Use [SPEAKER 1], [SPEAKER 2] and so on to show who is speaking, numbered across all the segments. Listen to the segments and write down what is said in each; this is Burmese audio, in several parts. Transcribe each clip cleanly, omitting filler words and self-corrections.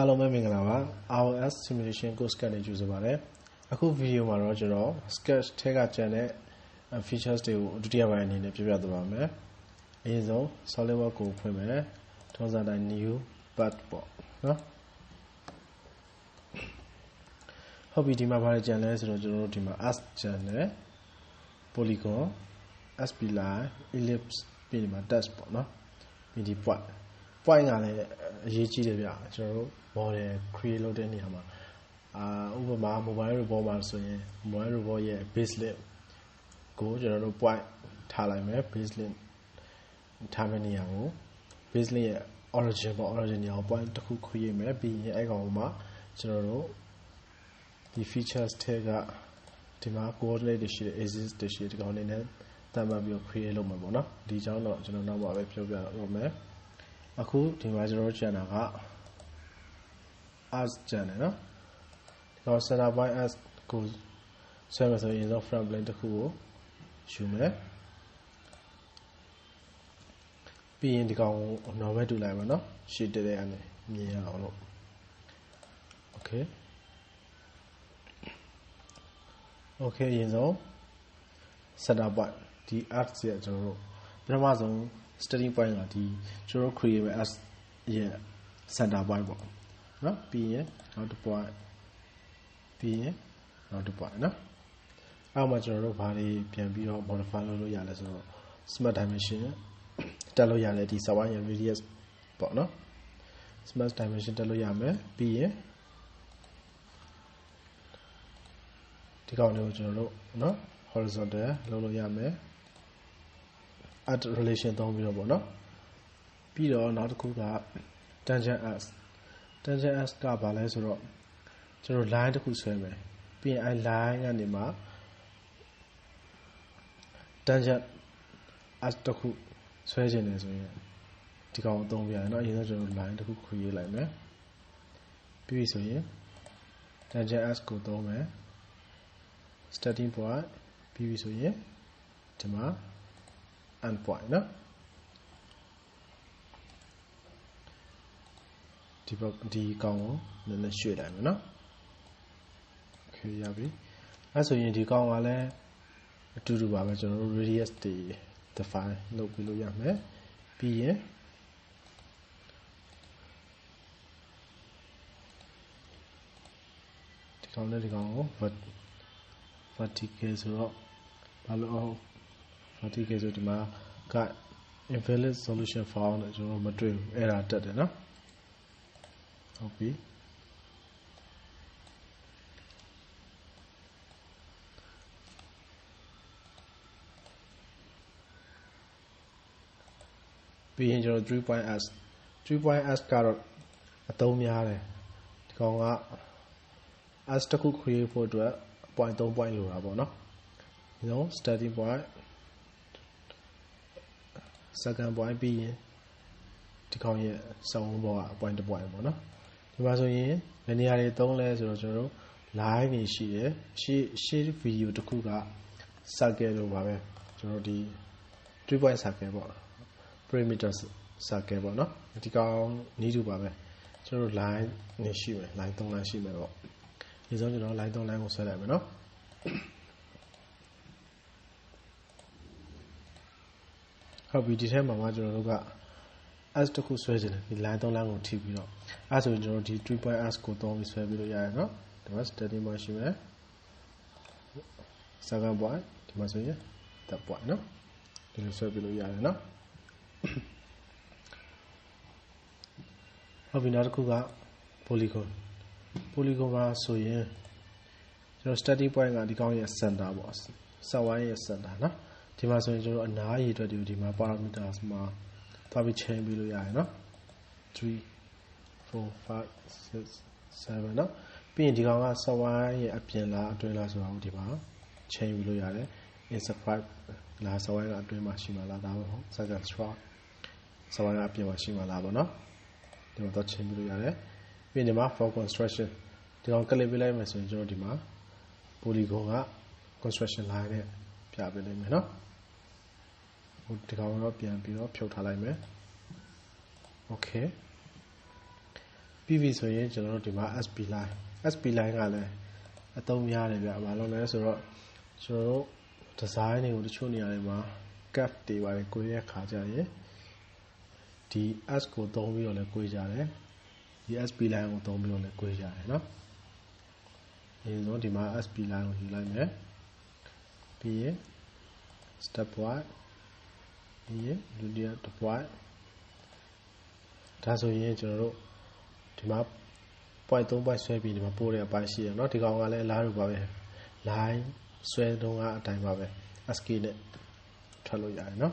[SPEAKER 1] အားလုံးပဲမင်္ဂလာပါ ROS simulation course ကနေကြိုဆိုပါရစေအခုဗီဒီယိုမှာတော့ကျွန်တော် sketch ထဲကကျန်တဲ့ features တွေကိုဒုတိယပိုင်းအနေနဲ့ပြပြသွားပါမယ်အရင်ဆုံး Solidwork ကိုဖွင့်မယ်ထုံးစံတိုင်း new part ပေါ့နော်ဟုတ်ပြီဒီမှာဘာလဲကျန်လဲဆိုတော့ကျွန်တော်တို့ဒီမှာ as ကျန်တယ် polygon spline ellipse ပြီးဒီမှာ text ပေါ့နော်ပြီးဒီ point ကလည်းအရေးကြီးတယ်ဗျကျွန်တော်တို့ model create လုပ်တဲ့နေရာမှာဥပမာ mobile robot မှာဆိုရင် mobile robot ရဲ့ baseline ကိုကျွန်တော်တို့ point ထားလိုက်မယ် baseline ထားမယ့်နေရာကို baseline ရဲ့ origin ပေါ့ origin နေရာကို point တစ်ခု create မယ်ပြီးရင်အဲ့ကောင်မှာကျွန်တော်တို့ဒီ features ထဲကဒီမှာ coordinate တွေရှိတယ် axis တွေရှိတယ်ဒီကောင်လေးနဲ့တတ်မှတ်ပြီး create လုပ်မှာပေါ့နော်ဒီအကြောင်းတော့ကျွန်တော်နောက်မှပဲပြောပြတော့မယ်အခုဒီမှာကျွန်တော်တို့ကျန်တာက as ကျန်တယ်နော်ဒီကောင် center point as ကိုဆွဲမယ်ဆိုရင်တော့ front plane တစ်ခုကိုယူမယ်ပြီးရင်ဒီကောင်ကို normal တူလိုက်မယ်နော်ရှေ့တက်တဲ့အနေမြင်ရအောင်လို့ okay အရင်ဆုံး center point ဒီ as ရဲ့ကျွန်တော်တို့ပထမဆုံး starting point ကဒီကျွန်တော် create မဲ့ as ရဲ့ center point ပေါ့နော်ပြီးရင်နောက်တစ် point ပြီးရင်နောက်တစ် point နော်အောက်မှာကျွန်တော်တို့ဘာတွေပြန်ပြီးတော့ modify လုပ်လို့ရလဲဆိုတော့ smart dimension တက်လို့ရတယ်ဒီ sideရဲ့ radius ပေါ့နော် smart dimension တက်လို့ရမယ်ပြီးရင်ဒီကောင်လေးကိုကျွန်တော်တို့နော် horizontal လုပ်လို့ရမယ် add relation သုံးပြီးတော့ပေါ့နော်ပြီးတော့နောက်တစ်ခုက tangent as ကဘာလဲဆိုတော့ကျွန်တော် line တစ်ခုဆွဲမယ်ပြီးရင်အဲ line ကနေမှ tangent as တစ်ခုဆွဲခြင်းတယ်ဆိုရင်ဒီကောင်အသုံးပြရတယ်เนาะအရင်ဆုံးကျွန်တော် line တစ်ခု create လိုက်မယ်ပြီးပြီဆိုရင် tangent as ကိုသုံးမယ် starting point ပြီးပြီဆိုရင်ဒီမှာ end point เนาะဒီကောင်ကိုနည်းနည်းရွှေ့လိုက်မယ်เนาะ okay ရပြီအဲဆိုရင်ဒီကောင်ကလည်းအတူတူပါပဲကျွန်တော်တို့ radius တွေ define လုပ်ပြီးလို့ရမယ်ပြီးရင်ဒီကောင်နဲ့ဒီကောင်ကို vertical ဆိုတော့ဘာလို့ vertical ဆိုဒီမှာက invalid solution found နဲ့ကျွန်တော်မတွေ့ဘူးအဲ့ဒါတက်တယ်နော်ဟုတ်ပြီပြီးရင်ကျွန်တော် 3.s ကတော့အသုံးများတယ်ဒီကောင်က s တစ်ခု create ဖို့အတွက် point 3 point လိုတာပေါ့နော်ဒီတော့ starting point second point ပြီးရင်ဒီကောင်ရဲ့စောင်းဘောက point 1 point ပေါ့နော်ဒီမှာဆိုရင်ဘယ်နေရာတွေသုံးလဲဆိုတော့ကျွန်တော်တို့ line တွေရှိတယ်ရှေ့ video တစ်ခုက circle လို့ပါပဲကျွန်တော်ဒီ 3 point circle ပေါ့ perimeter circle ပေါ့နော်ဒီကောင်နီးတူပါပဲကျွန်တော်တို့ line နေရှိမယ် line 3 line ရှိမယ်ပေါ့ဒီဆုံးကျွန်တော် line 3 line ကိုဆွဲလိုက်မယ်နော်ဟုတ်ပြီဒီထဲမှာကျွန်တော်တို့က s တစ်ခုဆွဲခြင်းတယ်ဒီ line 3 line ကိုထိပြီးတော့အဲဆိုရင်ကျွန်တော်ဒီ 3.s ကိုသုံးပြီးဆွဲပြီးလို့ရတယ်နော်ဒီမှာ starting point ရှိမယ် second point ဒီမှာဆိုရင် third point နော်ဒီလိုဆွဲပြီးလို့ရတယ်နော်ဟုတ်ပြီနောက်တစ်ခုက polygon မှာဆိုရင်ကျွန်တော် starting point ကဒီကောင်းရဲ့ center ပေါ့ set y ရဲ့ center နော်ဒီမှာဆိုရင်ကျွန်တော်အနားရည်အတွက်ဒီမှာ parameters မှာသွားပြီး change ပြီးလို့ရတယ်နော်3 4 5 6 7နော်ပြီးရင်ဒီကောင်က set y ရဲ့အပြင်လားအတွင်းလားဆိုတာကိုဒီမှာ change ပြီးလို့ရတယ် inscribe လား set y ကအတွင်းမှာရှိမှလားဒါမှမဟုတ် second stroke set y ကအပြင်မှာရှိမှလားပေါ့နော်ဒီမှာတော့ change ပြီးလို့ရတယ်ပြီးရင်ဒီမှာ for construction ဒီကောင် click ပေးလိုက်မယ်ဆိုရင်ကျွန်တော်ဒီမှာ polygon က construction line နဲ့ပြပေးလိုက်မယ်နော်ဒီကောင်တော့ပြန်ပြီးတော့ဖြုတ်ထားလိုက်မယ် okay PV ဆိုရင်ကျွန်တော်တို့ဒီမှာ SP line ကလည်းအသုံးများတယ်ဗျဘာလို့လဲဆိုတော့ကျွန်တော်တို့ design တွေကိုတချို့နေရာတွေမှာ cap တွေပါတယ်ကိုရတဲ့ခါကြရင်ဒီ S ကိုသုံးပြီးတော့လည်းကိုကြတယ်ဒီ SP line ကိုသုံးပြီးတော့လည်းကိုကြတယ်เนาะဒီဆိုဒီမှာ SP line ကိုယူလိုက်မယ်ပြီးရင် step 1ပြီးရင်ဒုတိယတစ် point ဒါဆိုရင်ကျွန်တော်တို့ဒီမှာ point 3 point ဆွဲပြီးဒီမှာပို့တဲ့အပိုင်းရှိရเนาะဒီကောင်ကလည်းအလားတူပါပဲ line ဆွဲတုံးကအတိုင်းပါပဲ SK နဲ့ထွက်လို့ရတယ်เนาะ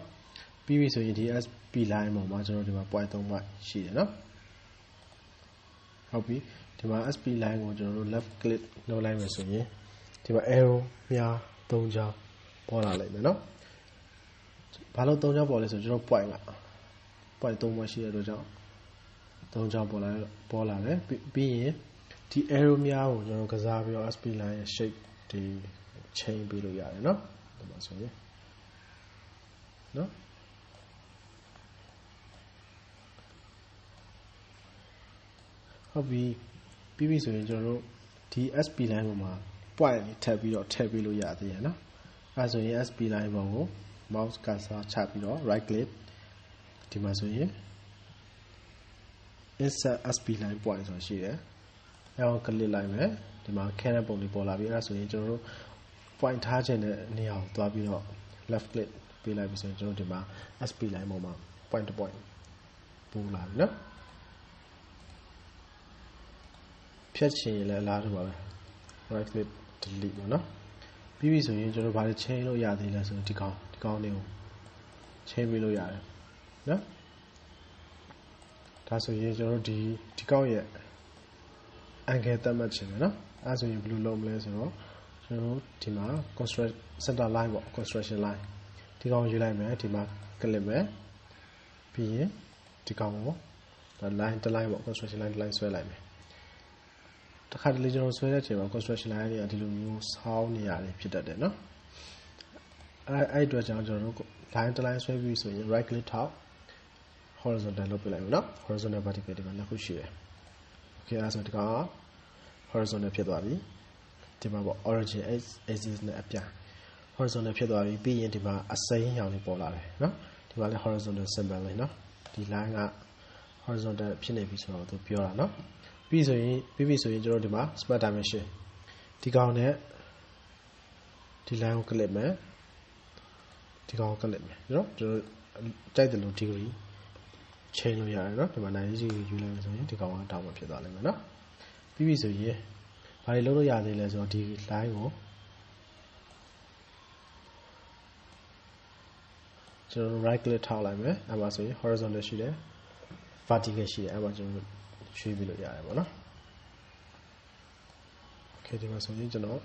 [SPEAKER 1] ပြီးပြီဆိုရင်ဒီ SP line ပေါ်မှာကျွန်တော်ဒီမှာ point 3 point ရှိတယ်เนาะဟုတ်ပြီဒီမှာ SP line ကိုကျွန်တော်တို့ left click လုပ်လိုက်မယ်ဆိုရင်ဒီမှာ arrow မြား3ချောင်းပေါ်လာလိမ့်မယ်เนาะဘာလို့3ချောင်းပေါ်လဲဆိုကျွန်တော် point 3 point ရှိတဲ့အတွက်ကြောင့်3ချောင်းပေါ်လာတယ်ပြီးရင်ဒီ arrow များကိုကျွန်တော်ကစားပြီးတော့ SP line ရဲ့ shape ဒီ change ပေးလို့ရတယ်เนาะဒီမှာဆိုရင်เนาะဟုတ်ပြီပြီးပြီဆိုရင်ကျွန်တော်တို့ဒီ SP line ပေါ်မှာ point လေးထပ်ပြီးတော့ထည့်ပေးလို့ရသေးတယ်เนาะအဲဆိုရင် SP line ပေါ်ကို mouse cursor ချပြီးတော့ right click ဒီမှာဆိုရင် insert SP line point ဆိုတာရှိတယ်အဲအောင် click လိုက်မယ်ဒီမှာ cannon ပုံလေးပေါ်လာပြီအဲဆိုရင်ကျွန်တော်တို့ point ထားခြင်းတဲ့နေရာကိုသွားပြီးတော့ left click ပေးလိုက်ပြီဆိုရင်ကျွန်တော်ဒီမှာ SP line ပေါ်မှာ point to point ပို့လာပြီเนาะဖြတ်ချင်ရင်လည်းအလားတူပါပဲ right click delete ပေါ့နော်ပြီးပြီဆိုရင်ကျွန်တော်ဘာတွေ change လို့ရသေးလဲဆိုရင်ဒီကောင်လေးကို change ပေးလို့ရတယ်နော်ဒါဆိုရင်ကျွန်တော်တို့ဒီကောင်ရဲ့ angle သတ်မှတ်ခြင်းပဲနော်အဲဆိုရင်ဘယ်လိုလုပ်မလဲဆိုတော့ကျွန်တော်တို့ဒီမှာ center line ပေါ့ construction line ဒီကောင်ယူလိုက်မယ်ဒီမှာ click မယ်ပြီးရင်ဒီကောင်ကို line တစ် line ပေါ့ construction line တစ် line ဆွဲလိုက်မယ်တခါတလေကျွန်တော်ဆွဲတဲ့အချိန်မှာ construction line တွေကဒီလိုမျိုးဆောင်းနေရတယ်ဖြစ်တတ်တယ်နော်အဲ့အတွက်ကြောင့်ကျွန်တော်တို့ line တစ် line ဆွဲပြီးဆိုရင် right click ထောက် horizontal လုပ်ပြလိုက်မယ်နော် horizontal vertical ဒီမှာနှစ်ခုရှိတယ် okay အဲ့ဆိုဒီကောင် horizontal ဖြစ်သွားပြီဒီမှာပေါ့ origin axis နဲ့အပြန် horizontal ဖြစ်သွားပြီပြီးရင်ဒီမှာအစိမ်းရောင်လေးပေါ်လာတယ်နော်ဒီမှာလည်း horizontal symbol လေးနော်ဒီ line က horizontal ဖြစ်နေပြီဆိုတော့သူပြောတာနော်ပြီးဆိုရင်ကျွန်တော်ဒီမှာ smart dimension ဒီကောင်နဲ့ဒီ line ကို click မယ်ဒီကောင်ကို click မယ်နော်ကျွန်တော်ကြိုက်တယ်လို့ degree change လို့ရတယ်နော်ဒီမှာ90 degree ယူလိုက်မယ်ဆိုရင်ဒီကောင်ကတောင်းမှဖြစ်သွားလိမ့်မယ်နော်ပြီးပြီဆိုရင်ဘာတွေလုပ်လို့ရသေးလဲဆိုတော့ဒီ line ကိုကျွန်တော် right click ထောက်လိုက်မယ်အဲ့မှာဆိုရင် horizontal ရှိတယ် vertical ရှိတယ်အဲ့မှာကျွန်တော်ရွှေ့ပြီးလို့ရတယ်ပေါ့နော် okay ဒီမှာဆိုရင်ကျွန်တော်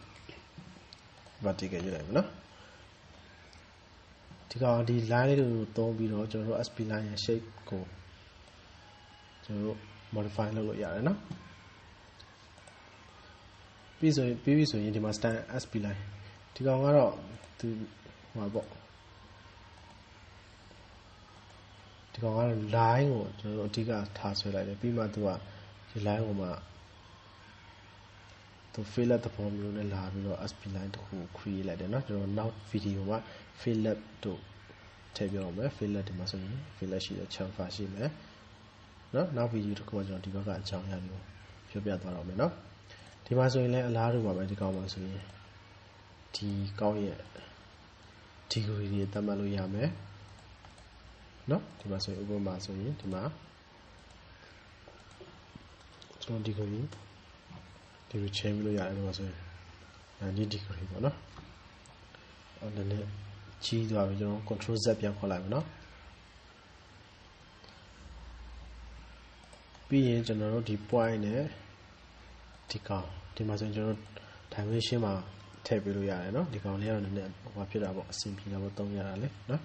[SPEAKER 1] vertical ယူလိုက်မယ်နော်ဒီကောင်ဒီ line လေးတွေကိုသုံးပြီးတော့ကျွန်တော်တို့ SP line ရဲ့ shape ကိုကျွန်တော်တို့ modify လုပ်လို့ရတယ်နော်ပြီးပြီဆိုရင်ဒီမှာ stand SP line ဒီကောင်ကတော့သူဟိုပါပေါ့ဒီကောင်ကတော့ line ကိုကျွန်တော်တို့အဓိကထားဆွဲလိုက်တယ်ပြီးမှသူကဒီ line ကိုမှသူ fillet သဘောမျိုးနဲ့လာပြီးတော့ SP line တစ်ခု create လိုက်တယ်เนาะကျွန်တော်နောက် video မှာ fillet တို့ထည့်ပြအောင်မယ် fillet ဒီမှာဆိုရင် fillet ရှိတယ် chamfer ရှိမယ်เนาะနောက် video တစ်ခုမှာကျွန်တော်ဒီဘက်ကအကြောင်းအရာမျိုးပြောပြသွားတော့မယ်เนาะဒီမှာဆိုရင်လည်းအလားတူပါပဲဒီကောင်မှာဆိုရင်ဒီကောင်ရဲ့ degree တွေသတ်မှတ်လို့ရမယ်เนาะဒီမှာဆိုရင်ဥပမာဆိုရင်ဒီမှာကျွန်တော် degree change လို့ရတယ်ဒီမှာဆိုရင်90 degree ပေါ့နော်အဲ့ဒါနဲ့ကြီးသွားပြီကျွန်တော် control Z ပြန်ခေါ်လိုက်မယ်နော်ပြီးရင်ကျွန်တော်တို့ဒီ point နဲ့ဒီကောင်ဒီမှာဆိုရင်ကျွန်တော်တို့ dimension မှာထည့်ပေးလို့ရတယ်နော်ဒီကောင်လေးကတော့နည်းနည်းဟိုဖြစ်တာပေါ့အဆင်ပြေတာပေါ့သုံးရတာလေနော်